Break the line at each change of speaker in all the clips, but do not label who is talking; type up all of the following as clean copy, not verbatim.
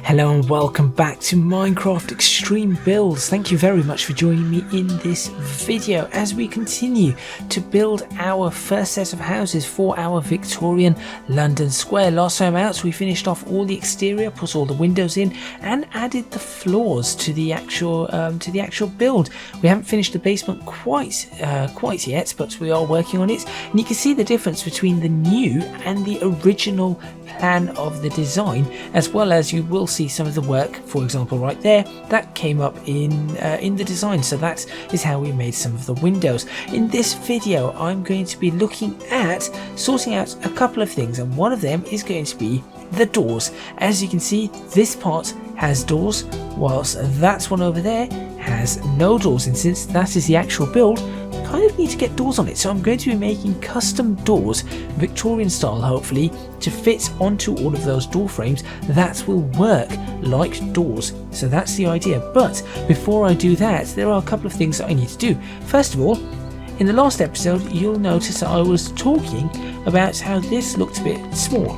Hello and welcome back to Minecraft Extreme Builds. Thank you very much for joining me in this video as we continue to build our first set of houses for our Victorian London square. Last time out we finished off all the exterior, put all the windows in and added the floors to the actual build. We haven't finished the basement quite yet, but we are working on it, and you can see the difference between the new and the original plan of the design, as well as you will see some of the work, for example right there, that came up in the design. So that is how we made some of the windows. In this video I'm going to be looking at sorting out a couple of things, and one of them is going to be the doors. As you can see, this part has doors, whilst that one over there has no doors, and since that is the actual build, I kind of need to get doors on it. So I'm going to be making custom doors, Victorian style hopefully, to fit onto all of those door frames that will work like doors. So that's the idea. But before I do that, there are a couple of things that I need to do. First of all, in the last episode you'll notice that I was talking about how this looked a bit small,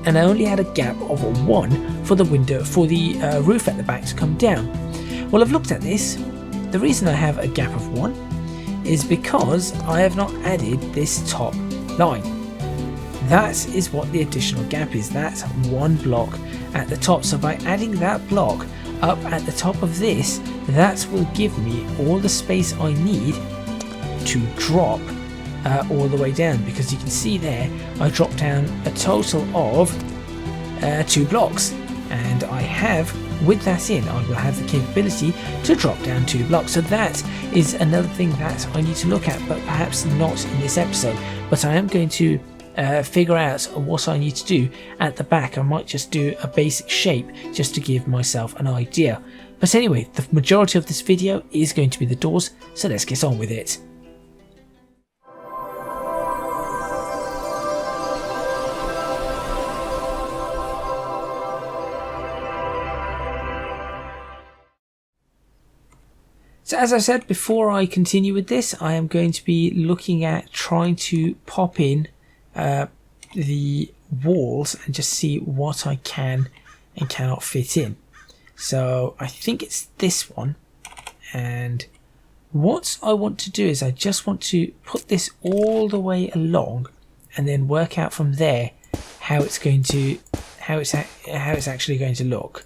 and I only had a gap of 1 for the window, for the roof at the back to come down. Well, I've looked at this. The reason I have a gap of 1 is because I have not added this top line. That is what the additional gap is, that 1 block at the top. So by adding that block up at the top of this, that will give me all the space I need to drop all the way down, because you can see there I dropped down a total of 2 blocks, and I have, with that in, I will have the capability to drop down 2 blocks. So that is another thing that I need to look at, but perhaps not in this episode. But I am going to figure out what I need to do at the back. I might just do a basic shape just to give myself an idea. But anyway, the majority of this video is going to be the doors, so let's get on with it. So as I said, before I continue with this, I am going to be looking at trying to pop in the walls and just see what I can and cannot fit in. So I think it's this one, and what I want to do is I just want to put this all the way along and then work out from there how it's actually going to look.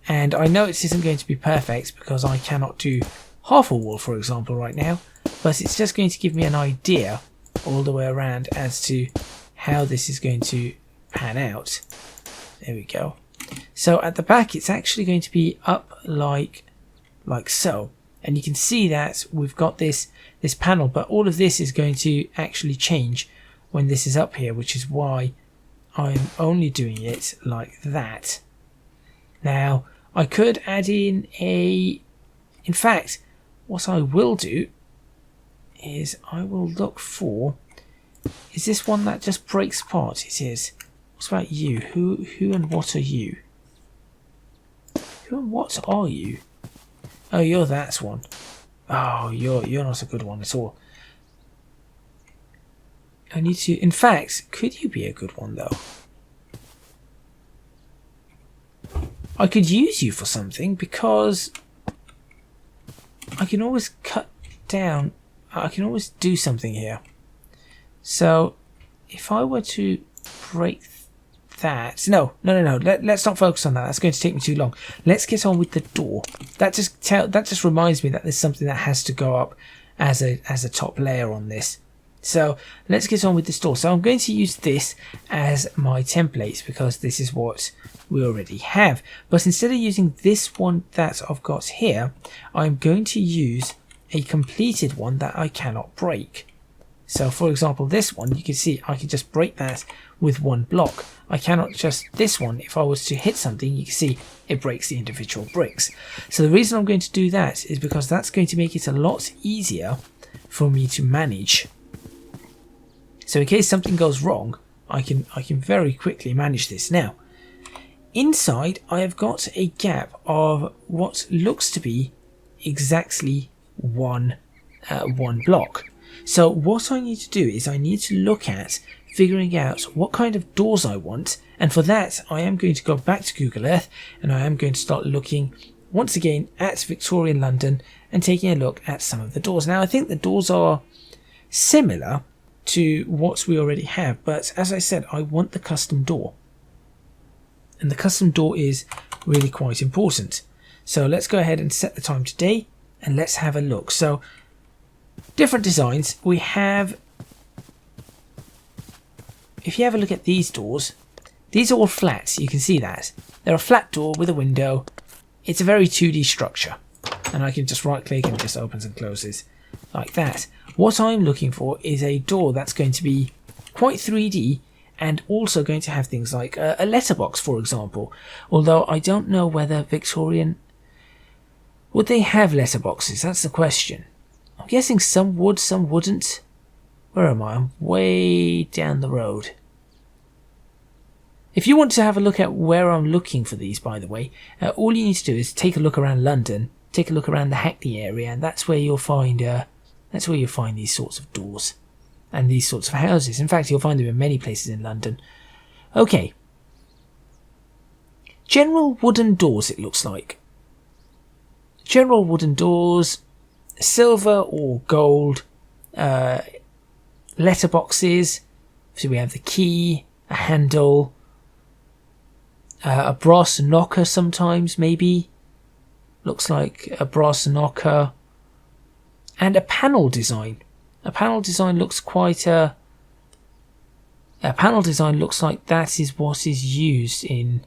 And I know it isn't going to be perfect because I cannot do half a wall, for example, right now, but it's just going to give me an idea all the way around as to how this is going to pan out. There we go. So at the back it's actually going to be up like so, and you can see that we've got this panel, but all of this is going to actually change when this is up here, which is why I'm only doing it like that. Now I could add in in fact, what I will do is I will look for, is this one that just breaks apart? It is. What about you? Who and what are you? Who and what are you? Oh, you're that one. Oh, you're not a good one at all. I need to, in fact, could you be a good one though? I could use you for something, because I can always cut down, I can always do something here. So if I were to break that, no, let's not focus on that, that's going to take me too long. Let's get on with the door. That just reminds me that there's something that has to go up as a top layer on this. So let's get on with this door. So I'm going to use this as my template because this is what we already have. But instead of using this one that I've got here, I'm going to use a completed one that I cannot break. So for example, this one, you can see I can just break that with 1 block. I cannot just, this one, if I was to hit something, you can see it breaks the individual bricks. So the reason I'm going to do that is because that's going to make it a lot easier for me to manage. So in case something goes wrong, I can very quickly manage this. Now, inside I have got a gap of what looks to be exactly one block. So what I need to do is I need to look at figuring out what kind of doors I want, and for that I am going to go back to Google Earth and I am going to start looking once again at Victorian London and taking a look at some of the doors. Now I think the doors are similar to what we already have, but as I said, I want the custom door, and the custom door is really quite important. So let's go ahead and set the time today and let's have a look. So different designs we have. If you have a look at these doors, these are all flat. You can see that they're a flat door with a window. It's a very 2D structure, and I can just right click and it just opens and closes like that. What I'm looking for is a door that's going to be quite 3D and also going to have things like a letterbox, for example. Although I don't know whether Victorian, would they have letterboxes? That's the question. I'm guessing some would, some wouldn't. Where am I? I'm way down the road. If you want to have a look at where I'm looking for these, by the way, all you need to do is take a look around London, take a look around the Hackney area, and that's where you'll find these sorts of doors and these sorts of houses. In fact, you'll find them in many places in London. Okay. General wooden doors, it looks like. General wooden doors, silver or gold, letterboxes. So we have the key, a handle, a brass knocker sometimes, maybe. Looks like a brass knocker. And a panel design. A panel design looks quite a panel design looks like that is what is used in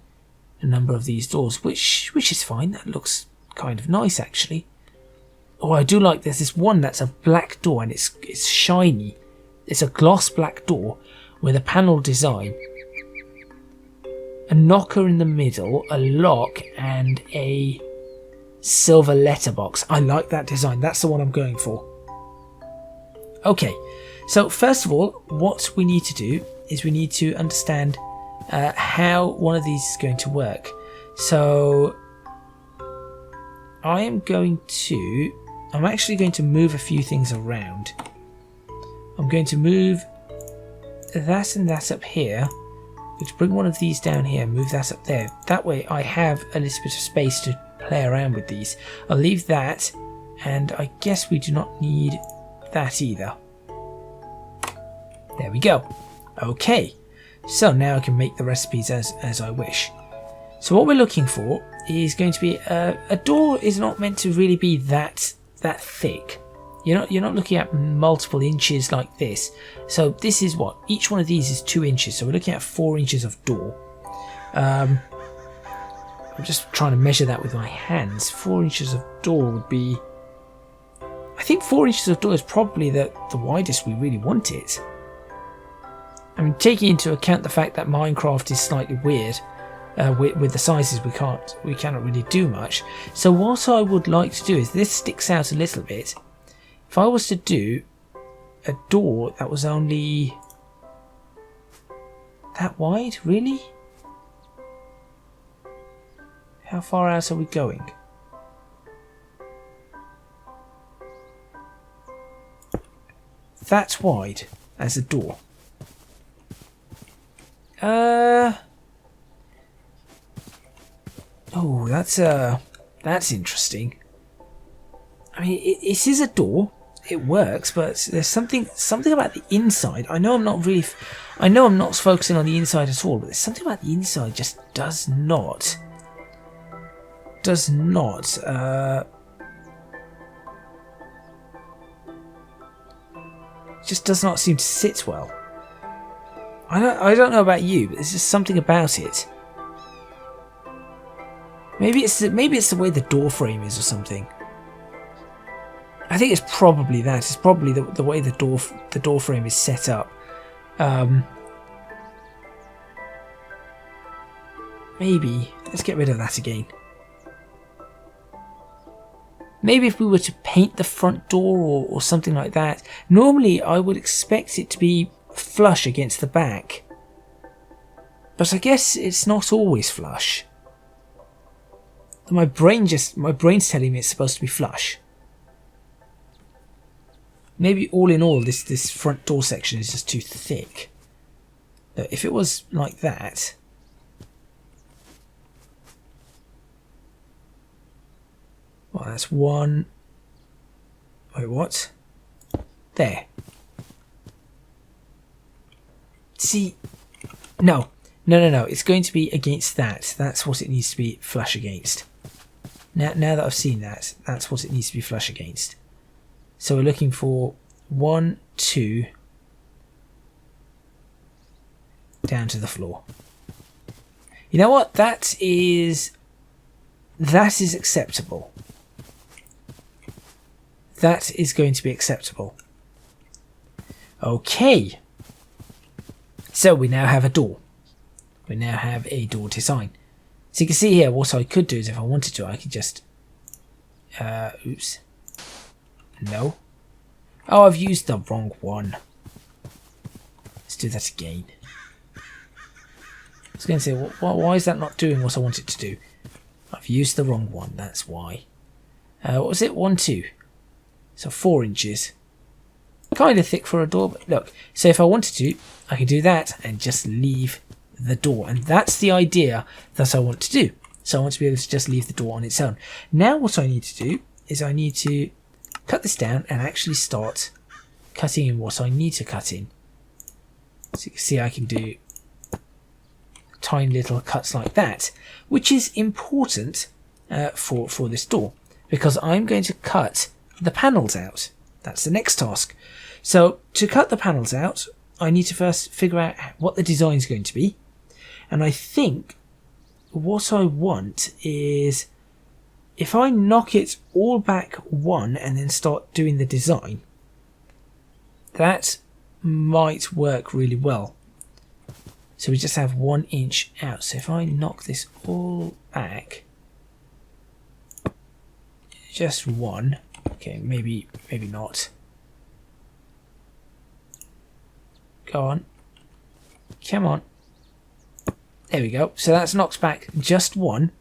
a number of these doors, which is fine. That looks kind of nice, actually. Oh, I do like there's this one that's a black door and it's shiny. It's a gloss black door with a panel design, a knocker in the middle, a lock, and a silver letterbox. I like that design. That's the one I'm going for. Okay, so first of all, what we need to do is we need to understand how one of these is going to work. So I'm actually going to move a few things around. I'm going to move that and that up here. Let's bring one of these down here, move that up there. That way I have a little bit of space to play around with these. I'll leave that, and I guess we do not need that either. There we go. Okay, so now I can make the recipes as I wish. So what we're looking for is going to be a door is not meant to really be that thick. You're not looking at multiple inches like this. So this is what each one of these is 2 inches. So we're looking at 4 inches of door. I'm just trying to measure that with my hands. 4 inches of door would be, I think 4 inches of door is probably the widest we really want it. I mean, taking into account the fact that Minecraft is slightly weird with the sizes, we cannot really do much. So what I would like to do is, this sticks out a little bit. If I was to do a door that was only that wide, really? How far out are we going? That wide as a door. Oh, that's interesting. I mean, it is a door. It works, but there's something about the inside. I know I'm not focusing on the inside at all, but there's something about the inside just does not seem to sit well. I don't know about you, but there's just something about it. Maybe it's the way the door frame is or something. I think it's probably that. It's probably the way the door frame is set up. Maybe let's get rid of that again. Maybe if we were to paint the front door or something like that. Normally I would expect it to be flush against the back, but I guess it's not always flush. My brain's telling me it's supposed to be flush. Maybe all in all, this front door section is just too thick. Look, if it was like that, well, that's one. Wait, what? There. See, no. It's going to be against that. That's what it needs to be flush against. Now that I've seen that, that's what it needs to be flush against. So we're looking for 1, 2, down to the floor. You know what? That is acceptable. That is going to be acceptable. Okay. So we now have a door. We now have a door design. So you can see here what I could do is if I wanted to, I could just... oops. No. Oh, I've used the wrong one. Let's do that again. I was going to say, why is that not doing what I want it to do? I've used the wrong one, that's why. What was it? 1, 2. So 4 inches. Kind of thick for a door, but look. So if I wanted to, I could do that and just leave the door. And that's the idea that I want to do. So I want to be able to just leave the door on its own. Now what I need to do is I need to cut this down and actually start cutting in what I need to cut in. So you can see I can do tiny little cuts like that, which is important for this door, because I'm going to cut the panels out. That's the next task. So to cut the panels out, I need to first figure out what the design is going to be. And I think what I want is, if I knock it all back 1 and then start doing the design, that might work really well. So we just have 1 inch out. So if I knock this all back, just 1, okay, maybe not. Go on. Come on. There we go. So that's knocked back just 1.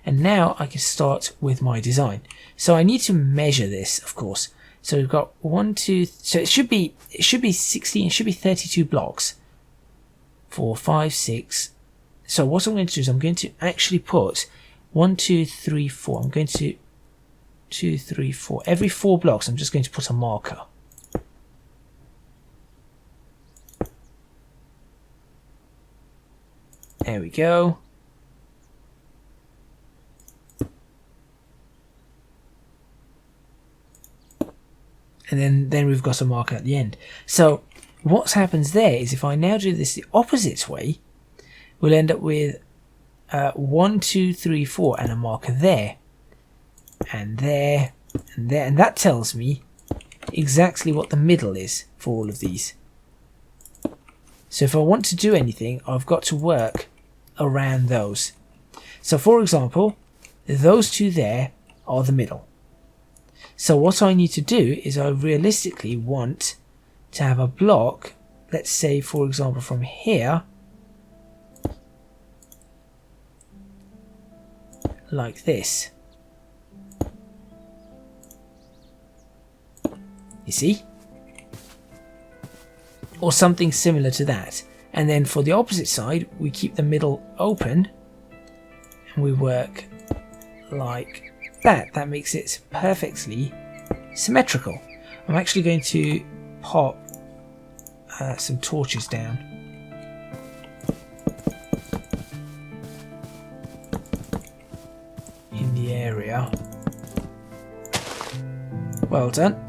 And now I can start with my design. So I need to measure this, of course. So we've got 1, 2, so it should be 16, it should be 32 blocks. 4, 5, 6. So what I'm going to do is I'm going to actually put 1, 2, 3, 4. I'm going to 2, 3, 4. Every 4 blocks, I'm just going to put a marker. There we go. And then we've got a marker at the end. So what happens there is if I now do this the opposite way, we'll end up with 1, 2, 3, 4 and a marker there. And there, and there. And that tells me exactly what the middle is for all of these. So if I want to do anything, I've got to work around those. So for example, those 2 there are the middle. So what I need to do is I realistically want to have a block, let's say for example from here, like this. You see? Or something similar to that. And then for the opposite side, we keep the middle open and we work like that. That makes it perfectly symmetrical. I'm actually going to pop some torches down. In the area. Well done.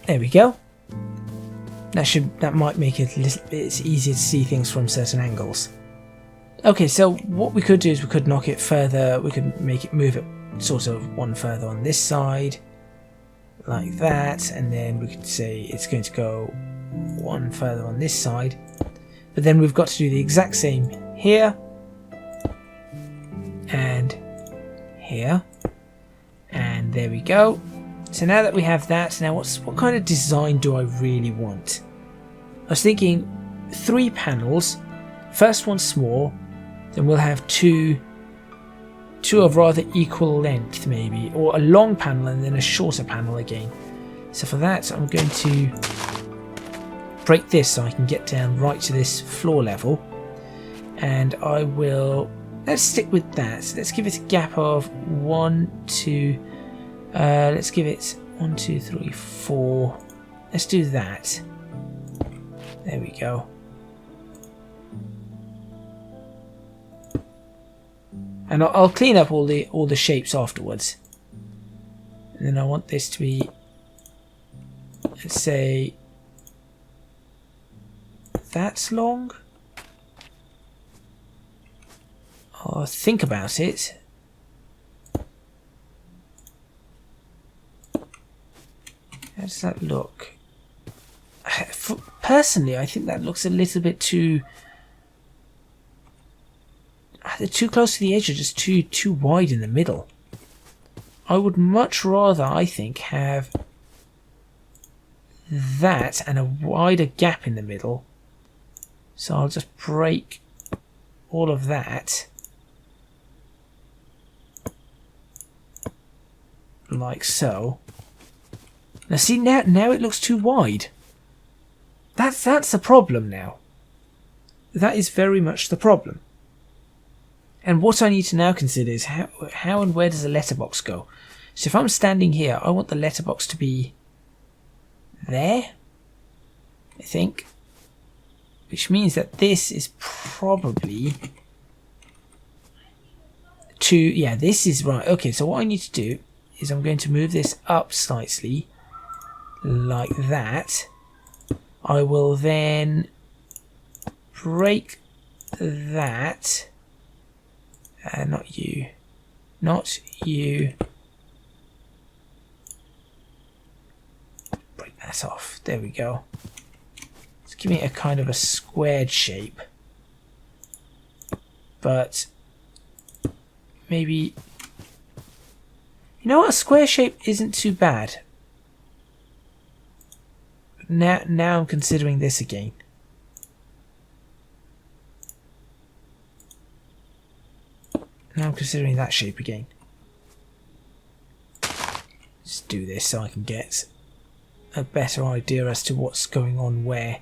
There we go. That might make it a little bit easier to see things from certain angles. Okay, so what we could do is we could knock it further. We could make it move it sort of 1 further on this side, like that, and then we could say it's going to go 1 further on this side. But then we've got to do the exact same here and here, and there we go. So now that we have that, now what kind of design do I really want? I was thinking 3 panels, first one small, then we'll have 2 two of rather equal length maybe, or a long panel and then a shorter panel again. So for that I'm going to break this so I can get down right to this floor level, and I will, let's stick with that. Let's give it a gap of 1, 2, let's give it 1, 2, 3, 4. Let's do that. There we go. And I'll clean up all the shapes afterwards. And then I want this to be, let's say, that's long. I'll think about it. How does that look? Personally, I think that looks a little bit too... They're too close to the edge, or just too wide in the middle. I would much rather, I think, have that and a wider gap in the middle. So I'll just break all of that. Like so. Now see, now it looks too wide. That's the problem now. That is very much the problem. And what I need to now consider is how and where does the letterbox go? So if I'm standing here, I want the letterbox to be there, I think. Which means that this is probably yeah, this is right. Okay, so what I need to do is I'm going to move this up slightly, like that. I will then break that. Not you. Break that off. There we go. Let's give it a kind of a squared shape. But maybe, you know what, a square shape isn't too bad. Now I'm considering this again. Now I'm considering that shape again. Let's do this so I can get a better idea as to what's going on where.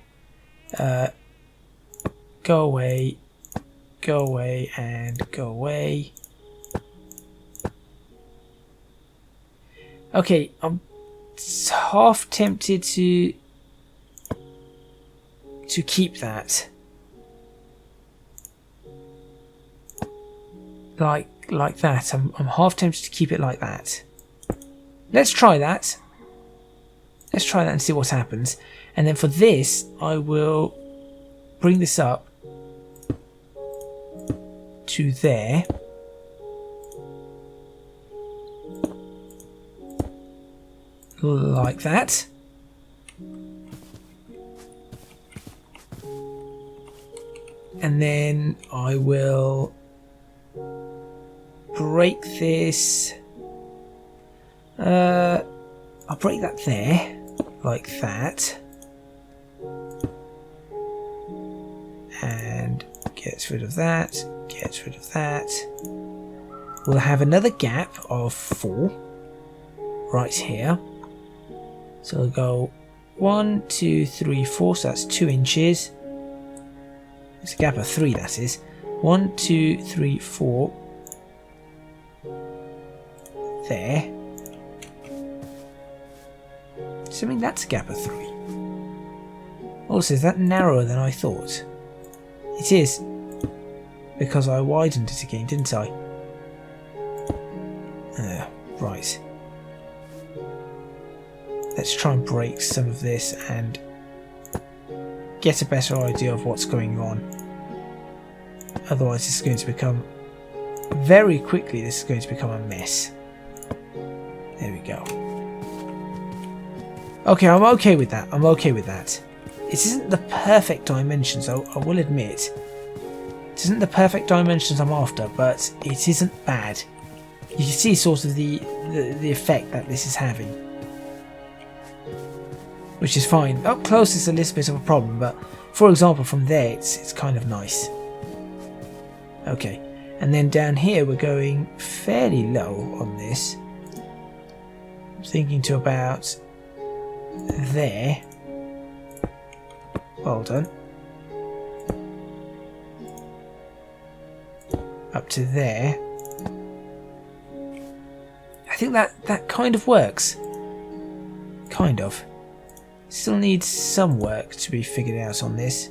Go away, and go away. Okay, I'm half tempted to keep that. Like that. I'm half tempted to keep it like that. Let's try that. Let's try that and see what happens. And then for this, I will bring this up to there. Like that. And then I will break this. I'll break that there, like that, and gets rid of that. Gets rid of that. We'll have another gap of 4 right here. So we'll go 1, 2, 3, 4. So that's 2 inches. It's a gap of 3. That is 1, 2, 3, 4. There. Assuming that's a gap of 3. Also, is that narrower than I thought? It is, because I widened it again, didn't I? Right. Let's try and break some of this and get a better idea of what's going on. Otherwise, this is going to become, very quickly, this is going to become a mess. There we go. Okay, I'm okay with that. I'm okay with that. It isn't the perfect dimensions, I will admit. It isn't the perfect dimensions I'm after, but it isn't bad. You can see sort of the effect that this is having, which is fine. Up close is a little bit of a problem, but for example from there it's kind of nice. Okay, And then down here we're going fairly low on this. I'm thinking to about there. Well done. Up to there. I think that kind of works. Kind of. Still needs some work to be figured out on this.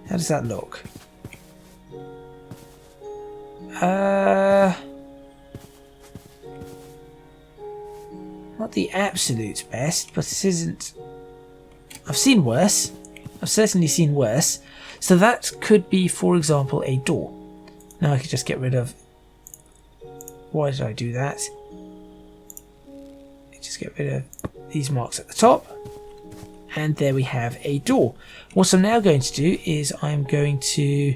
How does that look? Not the absolute best, but it isn't. I've seen worse. I've certainly seen worse. So that could be, for example, a door. Now I could just get rid of. Why did I do that? Just get rid of these marks at the top. And there we have a door. What I'm now going to do is I'm going to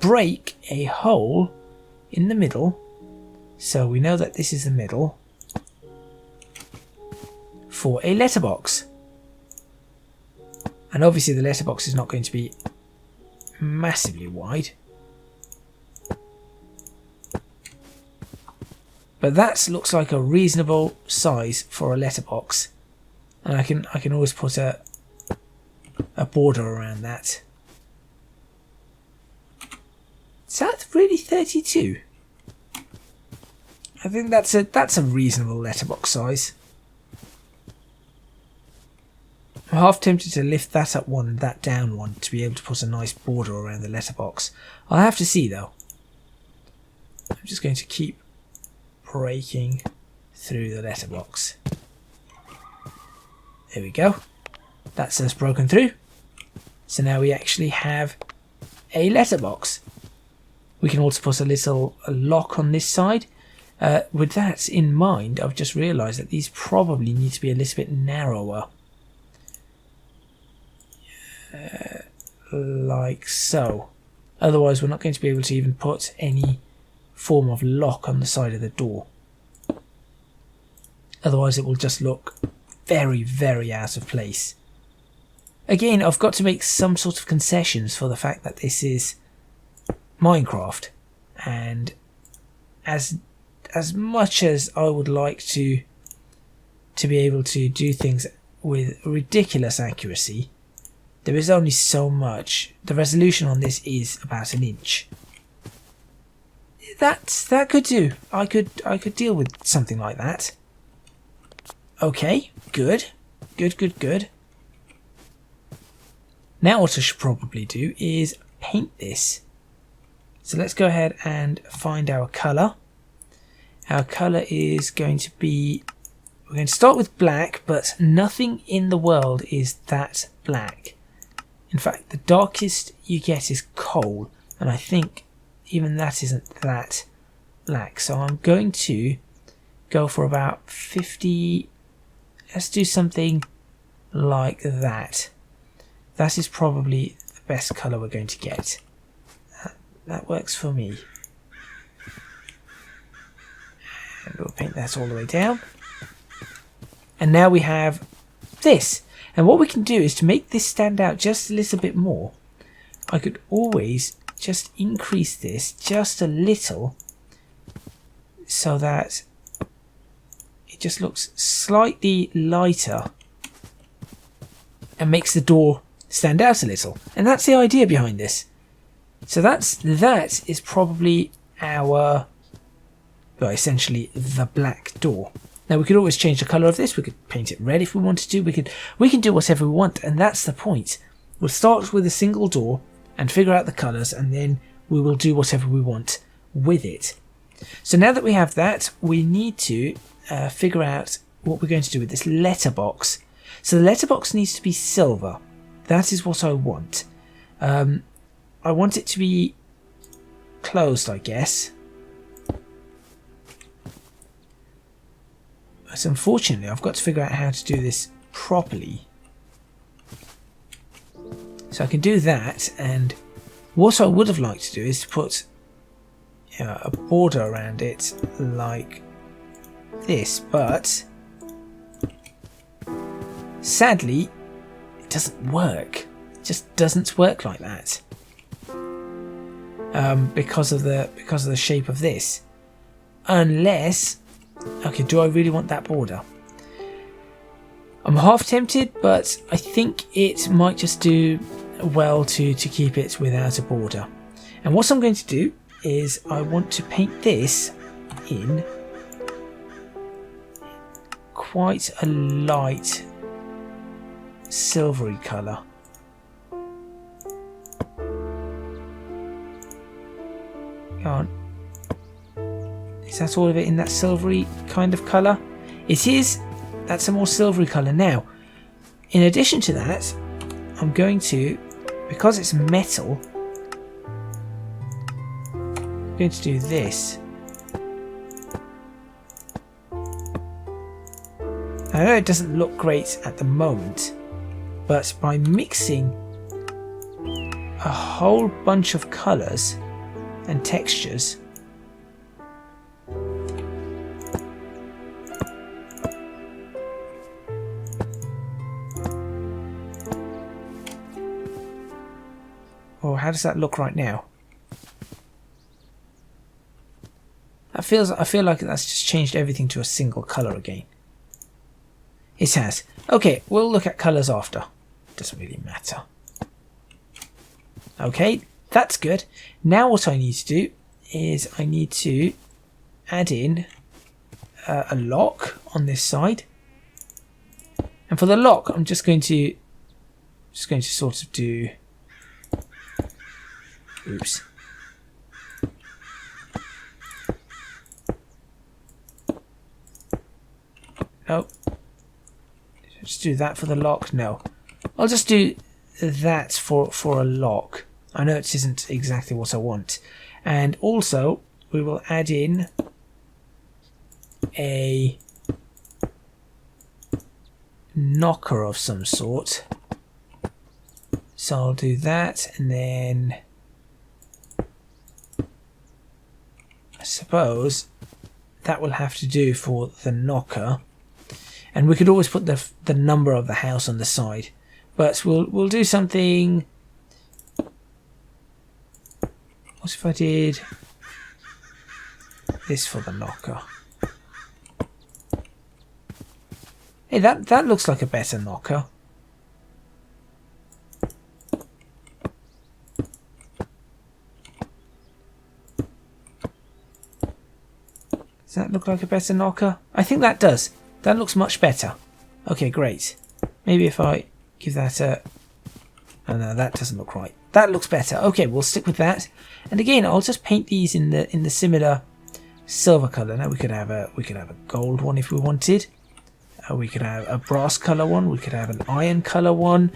break a hole in the middle. So we know that this is the middle. For a letterbox. And obviously the letterbox is not going to be massively wide. But that looks like a reasonable size for a letterbox. And I can always put a border around that. Is that really 32? I think that's a reasonable letterbox size. I'm half tempted to lift that up one and that down one to be able to put a nice border around the letterbox. I'll have to see though. I'm just going to keep breaking through the letterbox. There we go. That's us broken through. So now we actually have a letterbox. We can also put a lock on this side. With that in mind, I've just realised that these probably need to be a little bit narrower. Like so. Otherwise we're not going to be able to even put any form of lock on the side of the door. Otherwise it will just look very, very out of place. Again, I've got to make some sort of concessions for the fact that this is Minecraft, and as much as I would like to be able to do things with ridiculous accuracy, there is only so much. The resolution on this is about 1 inch. That could do. I could deal with something like that. Okay, good. Good. Now what I should probably do is paint this. So let's go ahead and find our colour. Our colour is going to be, we're going to start with black, but nothing in the world is that black. In fact, the darkest you get is coal, and I think even that isn't that black. So I'm going to go for about 50, let's do something like that. That is probably the best colour we're going to get. That works for me. And we'll paint that all the way down. And now we have this. And what we can do is to make this stand out just a little bit more. I could always just increase this just a little so that it just looks slightly lighter and makes the door stand out a little. And that's the idea behind this. So that is probably our, well, essentially the black door. Now we could always change the colour of this. We could paint it red if we wanted to. We can do whatever we want, and that's the point. We'll start with a single door and figure out the colours, and then we will do whatever we want with it. So now that we have that, we need to figure out what we're going to do with this letterbox. So the letterbox needs to be silver. That is what I want. I want it to be closed, I guess. But unfortunately, I've got to figure out how to do this properly. So I can do that, and what I would have liked to do is to put a border around it like this, but sadly it doesn't work. just doesn't work like that. Because of the shape of this. Unless, okay, do I really want that border? I'm half tempted, but I think it might just do well to keep it without a border. And what I'm going to do is I want to paint this in quite a light silvery colour. Go on. Is that all of it in that silvery kind of colour? It is. That's a more silvery colour. Now, in addition to that, I'm going to, because it's metal, I'm going to do this. I know it doesn't look great at the moment, but by mixing a whole bunch of colours and textures, or how does that look right now? I feel like that's just changed everything to a single colour again. It has. Okay, we'll look at colours after. Doesn't really matter. Okay, that's good. Now what I need to do is I need to add in a lock on this side. And for the lock, I'm just going to sort of do. Oops. No. Just do that for the lock. No, I'll just do that for a lock. I know it isn't exactly what I want. And also we will add in a knocker of some sort. So I'll do that, and then I suppose that will have to do for the knocker. And we could always put the number of the house on the side, but we'll do something. What if I did this for the knocker? Hey, that looks like a better knocker. Does that look like a better knocker? I think that does. That looks much better. Okay, great. Maybe if I give that a... Oh no, that doesn't look right. That looks better. Okay, we'll stick with that. And again, I'll just paint these in the similar silver colour. Now we could have a gold one if we wanted. We could have a brass colour one. We could have an iron colour one.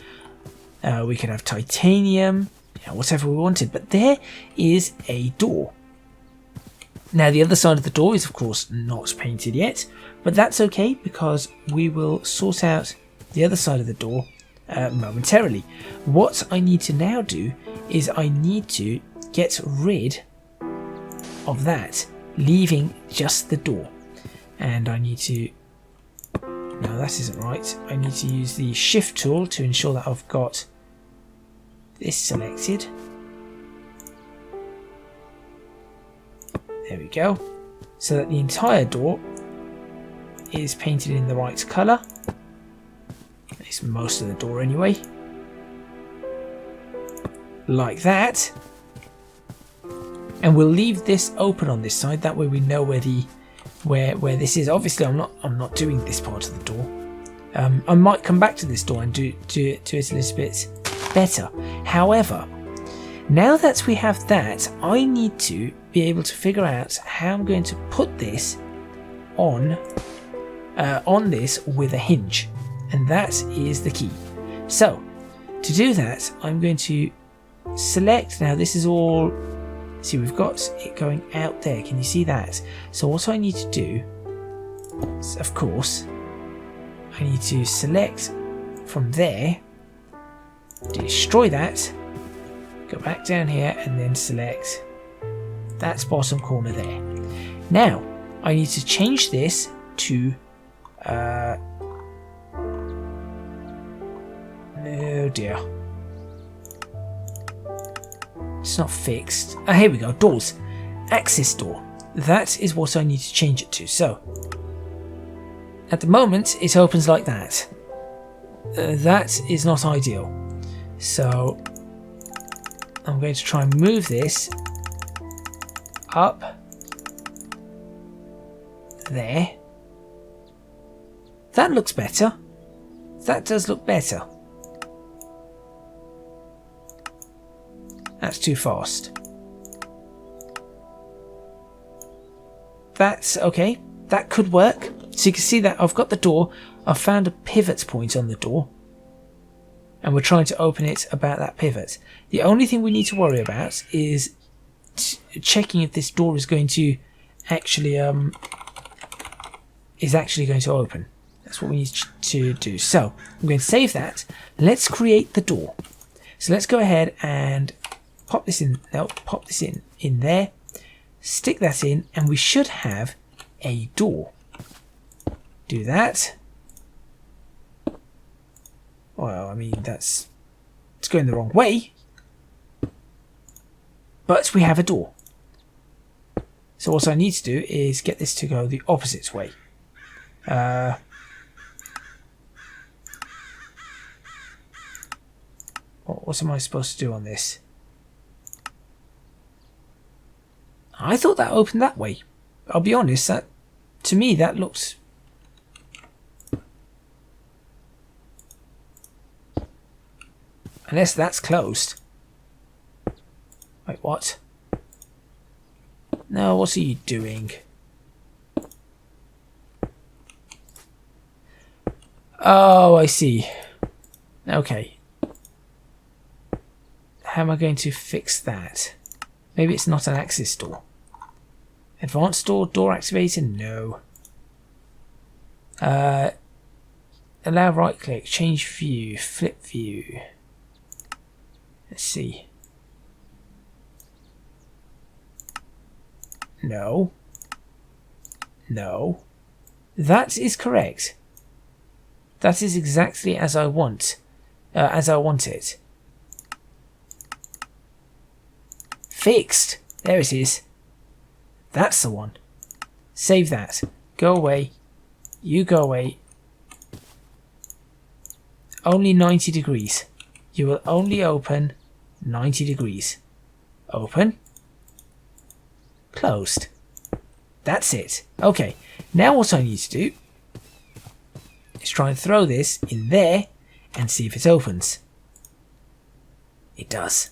We could have titanium. Whatever we wanted. But there is a door. Now the other side of the door is of course not painted yet, but that's okay because we will sort out the other side of the door momentarily. What I need to now do is I need to get rid of that, leaving just the door. And I need to... No, that isn't right. I need to use the shift tool to ensure that I've got this selected. There we go. So that the entire door is painted in the right colour. At least most of the door anyway. Like that. And we'll leave this open on this side. That way we know where this is. Obviously I'm not doing this part of the door. I might come back to this door and do it a little bit better. However, now that we have that, I need to be able to figure out how I'm going to put this on this with a hinge, and that is the key. So to do that, I'm going to select. Now this is all, see, we've got it going out there. Can you see that? So what I need to do is, of course, I need to select from there, destroy that, go back down here and then select that bottom corner there. Now I need to change this to oh dear, It's not fixed. Ah, here we go. Doors. Access door. That is what I need to change it to. So, at the moment, it opens like that. That is not ideal. So, I'm going to try and move this up there. That looks better. That does look better. That's too fast. That's okay. That could work. So you can see that I've got the door. I've found a pivot point on the door. And we're trying to open it about that pivot. The only thing we need to worry about is checking if this door is going to actually going to open. That's what we need to do. So I'm going to save that. Let's create the door. So let's go ahead and pop this in. No, pop this in there. Stick that in, and we should have a door. Do that. Well, I mean, it's going the wrong way. But we have a door. So what I need to do is get this to go the opposite way. What am I supposed to do on this? I thought that opened that way. I'll be honest, that to me that looked... Unless that's closed. Wait, what? No, what are you doing? Oh, I see. Okay. How am I going to fix that? Maybe it's not an access door. Advanced door, door activator? No. Allow right click, change view, flip view. Let's see. No. No. That is correct. That is exactly as I want. As I want it. Fixed. There it is. That's the one. Save that. Go away. You go away. Only 90 degrees. You will only open 90 degrees. Open. Closed. That's it. Okay. Now what I need to do is try and throw this in there and see if it opens. It does.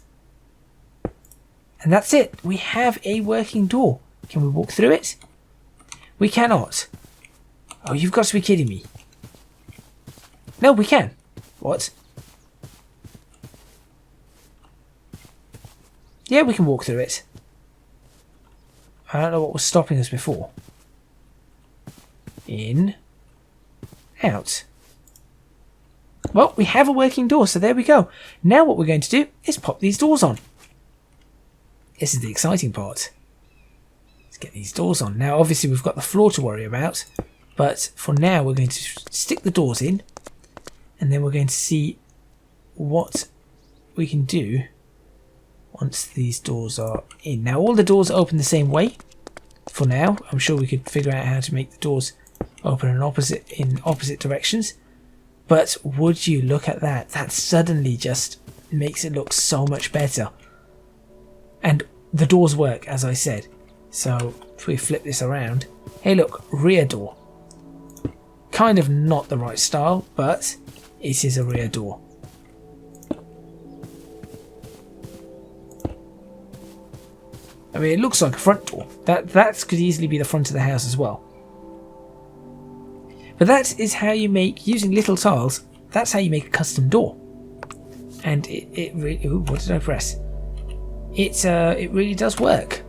And that's it. We have a working door. Can we walk through it? We cannot. Oh, you've got to be kidding me. No, we can. What? Yeah, we can walk through it. I don't know what was stopping us before. In. Out. Well, we have a working door, so there we go. Now what we're going to do is pop these doors on. This is the exciting part. Let's get these doors on. Now, obviously, we've got the floor to worry about. But for now, we're going to stick the doors in. And then we're going to see what we can do once these doors are in. Now, all the doors open the same way. For now, I'm sure we could figure out how to make the doors open in opposite directions. But would you look at that? That suddenly just makes it look so much better. And the doors work, as I said. So if we flip this around, hey look, rear door. Kind of not the right style, but it is a rear door. I mean, it looks like a front door. That could easily be the front of the house as well. But that is how you make, using LittleTiles, that's how you make a custom door. And it really, ooh, what did I press? It really does work.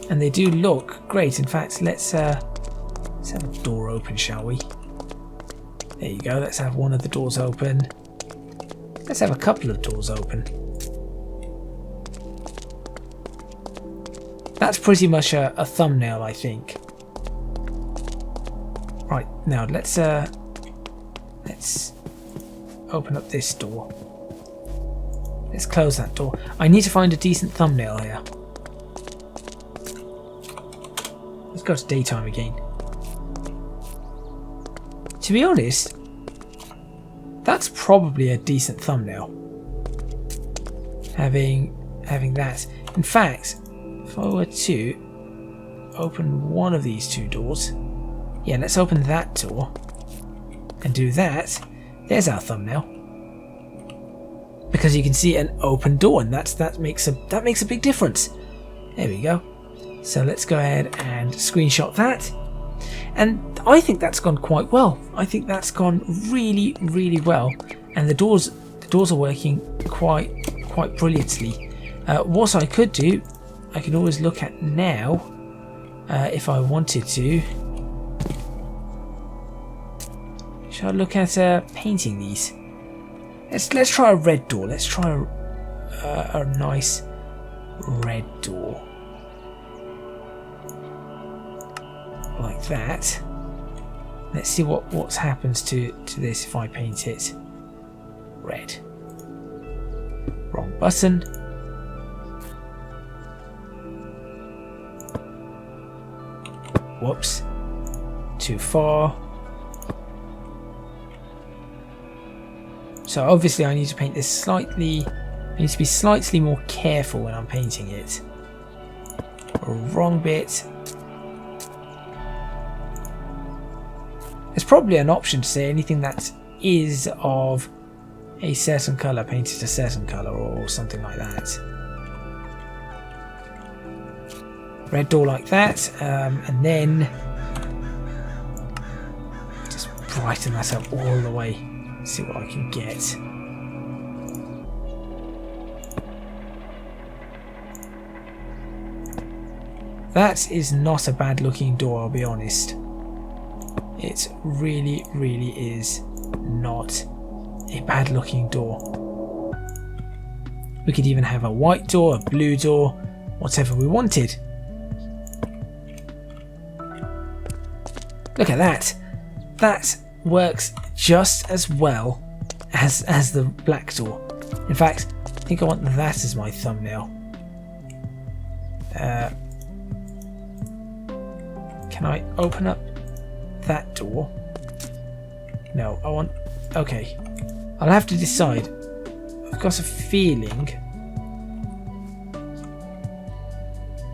And they do look great. In fact, let's have a door open, shall we? There you go. Let's have one of the doors open. Let's have a couple of doors open. That's pretty much a thumbnail, I think. Right, now let's open up this door. Let's close that door. I need to find a decent thumbnail here. Let's go to daytime again. To be honest, that's probably a decent thumbnail. Having that. In fact, if I were to open one of these two doors, yeah, let's open that door and do that. There's our thumbnail. Because you can see an open door, and that makes a big difference. There we go. So let's go ahead and screenshot that. And I think that's gone quite well. I think that's gone really, really well. And the doors are working quite brilliantly. What I could do, I can always look at now, if I wanted to. Should I look at painting these? Let's try a red door. Let's try a nice red door. Like that. Let's see what happens to this if I paint it red. Wrong button. Whoops. Too far. So obviously I need to paint this slightly. I need to be slightly more careful when I'm painting it. Wrong bit. There's probably an option to say anything that is of a certain colour, painted a certain colour or something like that. Red door like that, and then just brighten that up all the way. See what I can get. That is not a bad looking door, I'll be honest. It really, really is not a bad looking door. We could even have a white door, a blue door, whatever we wanted. Look at that. That works just as well as the black door. In fact, I think I want that as my thumbnail. Can I open up that door? No, I want... Okay. I'll have to decide. I've got a feeling...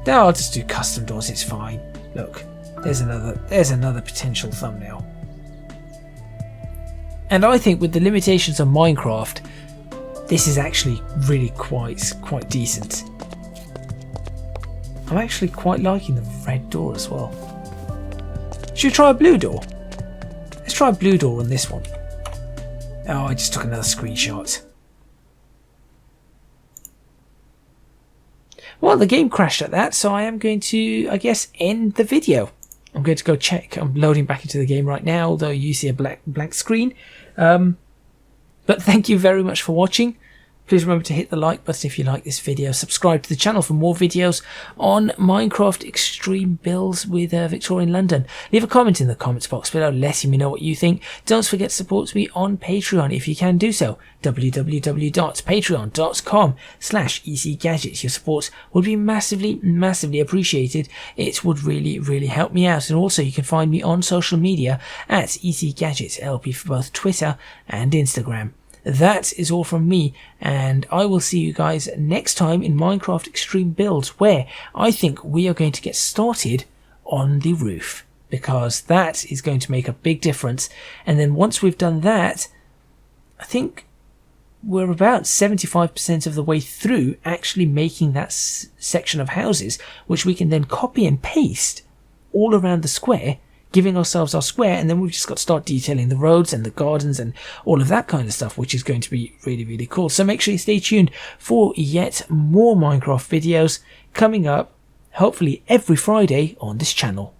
No, I'll just do custom doors, it's fine. Look, there's another potential thumbnail. And I think with the limitations of Minecraft, this is actually really quite decent. I'm actually quite liking the red door as well. Should we try a blue door? Let's try a blue door on this one. Oh, I just took another screenshot. Well, the game crashed at that, so I am going to, I guess, end the video. I'm going to go check. I'm loading back into the game right now, although you see a blank screen. But thank you very much for watching. Please remember to hit the like button if you like this video. Subscribe to the channel for more videos on Minecraft Extreme Builds with Victorian London. Leave a comment in the comments box below letting me know what you think. Don't forget to support me on Patreon if you can do so. www.patreon.com/ecgadgets. Your support would be massively appreciated. It would really help me out. And also you can find me on social media at ecgadgetslp for both Twitter and Instagram. That is all from me, and I will see you guys next time in Minecraft Extreme Builds, where I think we are going to get started on the roof, because that is going to make a big difference. And then once we've done that, I think we're about 75% of the way through actually making that section of houses, which we can then copy and paste all around the square, giving ourselves our square, and then we've just got to start detailing the roads and the gardens and all of that kind of stuff, which is going to be really cool. So make sure you stay tuned for yet more Minecraft videos coming up, hopefully every Friday on this channel.